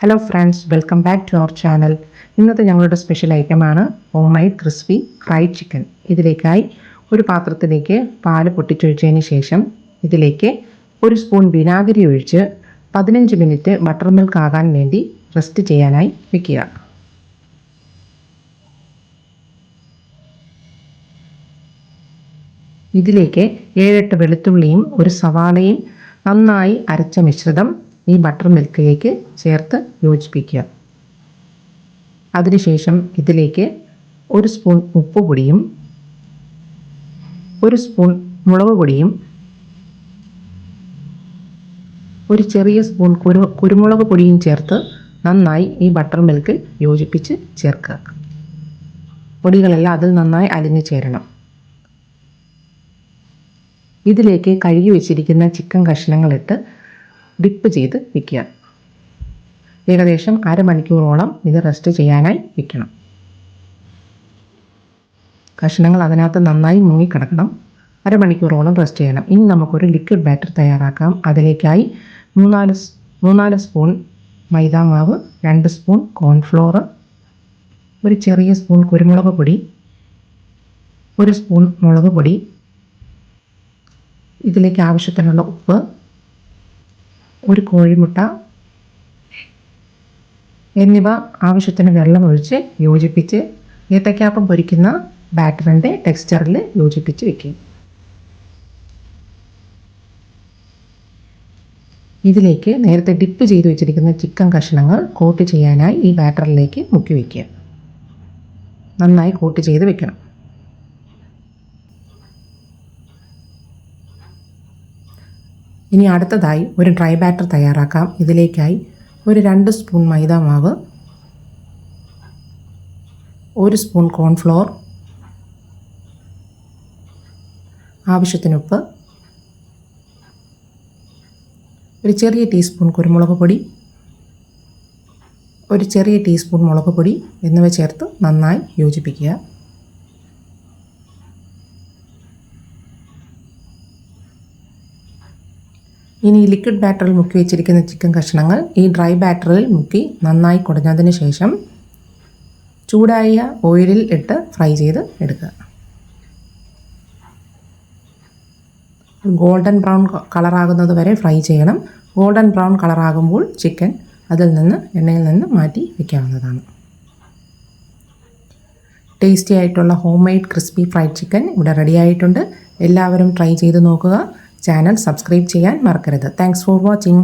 Hello friends, welcome back to our channel. ഇന്നത്തെ ഞങ്ങളുടെ special ഐറ്റമാണ് home made crispy fried chicken. ഇതിലേക്കായി ഒരു പാത്രത്തിലേക്ക് പാല് പൊട്ടിച്ചൊഴിച്ചതിന് ശേഷം ഇതിലേക്ക് ഒരു സ്പൂൺ വിനാഗിരി ഒഴിച്ച് 15 മിനിറ്റ് ബട്ടർ മിൽക്ക് ആകാൻ വേണ്ടി റെസ്റ്റ് ചെയ്യാനായി വയ്ക്കുക. ഇതിലേക്ക് 7-8 വെളുത്തുള്ളിയും ഒരു സവാളയും നന്നായി അരച്ച മിശ്രിതം ഈ ബട്ടർ മിൽക്കിലേക്ക് ചേർത്ത് യോജിപ്പിക്കുക. അതിനുശേഷം ഇതിലേക്ക് ഒരു സ്പൂൺ ഉപ്പ് പൊടിയും ഒരു സ്പൂൺ മുളക് പൊടിയും ഒരു ചെറിയ സ്പൂൺ കുരുമുളക് പൊടിയും ചേർത്ത് നന്നായി ഈ ബട്ടർ മിൽക്കിൽ യോജിപ്പിച്ച് ചേർക്കുക. പൊടികളെല്ലാം അതിൽ നന്നായി അലിഞ്ഞു ചേരണം. ഇതിലേക്ക് കഴുകി വെച്ചിരിക്കുന്ന ചിക്കൻ കഷ്ണങ്ങളിട്ട് ഡിപ്പ് ചെയ്ത് വയ്ക്കുക. ഏകദേശം അരമണിക്കൂറോളം ഇത് റെസ്റ്റ് ചെയ്യാനായി വയ്ക്കണം. കഷ്ണങ്ങൾ അതിനകത്ത് നന്നായി മുങ്ങിക്കിടക്കണം. അരമണിക്കൂറോളം റെസ്റ്റ് ചെയ്യണം. ഇനി നമുക്കൊരു ലിക്വിഡ് ബാറ്റർ തയ്യാറാക്കാം. അതിലേക്കായി 3-4 സ്പൂൺ മൈദാമാവ്, 2 സ്പൂൺ കോൺഫ്ലോർ, ഒരു ചെറിയ സ്പൂൺ കുരുമുളക് പൊടി, 1 സ്പൂൺ മുളക് പൊടി, ഇതിലേക്ക് ആവശ്യത്തിനുള്ള ഉപ്പ്, ഒരു കോഴിമുട്ട എന്നിവ ആവശ്യത്തിന് വെള്ളം ഒഴിച്ച് യോജിപ്പിച്ച് ഏത്തയ്ക്കാപ്പം പൊരിക്കുന്ന ബാറ്ററിൻ്റെ ടെക്സ്ചറിൽ യോജിപ്പിച്ച് വയ്ക്കും. ഇതിലേക്ക് നേരത്തെ ഡിപ്പ് ചെയ്ത് വെച്ചിരിക്കുന്ന ചിക്കൻ കഷ്ണങ്ങൾ കോട്ട് ചെയ്യാനായി ഈ ബാറ്ററിലേക്ക് മുക്കി വയ്ക്കുക. നന്നായി കോട്ട് ചെയ്ത് വെക്കണം. ഇനി അടുത്തതായി ഒരു ഡ്രൈ ബാറ്റർ തയ്യാറാക്കാം. ഇതിലേക്കായി ഒരു 2 സ്പൂൺ മൈദാമാവ്, 1 സ്പൂൺ കോൺഫ്ലോർ, ആവശ്യത്തിന് ഉപ്പ്, ഒരു ചെറിയ ടീസ്പൂൺ കുരുമുളക് പൊടി, ഒരു ചെറിയ ടീസ്പൂൺ മുളക് പൊടി എന്നിവ ചേർത്ത് നന്നായി യോജിപ്പിക്കുക. ഇനി ലിക്വിഡ് ബാറ്ററിൽ മുക്കി വെച്ചിരിക്കുന്ന ചിക്കൻ കഷ്ണങ്ങൾ ഈ ഡ്രൈ ബാറ്ററിൽ മുക്കി നന്നായി കുടഞ്ഞതിന് ശേഷം ചൂടായ ഓയിലിൽ ഇട്ട് ഫ്രൈ ചെയ്ത് എടുക്കുക. ഗോൾഡൻ ബ്രൗൺ കളറാകുന്നത് വരെ ഫ്രൈ ചെയ്യണം. ഗോൾഡൻ ബ്രൗൺ കളറാകുമ്പോൾ ചിക്കൻ എണ്ണയിൽ നിന്ന് മാറ്റി വയ്ക്കാവുന്നതാണ്. ടേസ്റ്റി ആയിട്ടുള്ള home made crispy fried chicken ഇവിടെ റെഡി ആയിട്ടുണ്ട്. എല്ലാവരും ട്രൈ ചെയ്ത് നോക്കുക. ചാനൽ സബ്സ്ക്രൈബ് ചെയ്യാൻ മറക്കരുത്. Thanks for watching.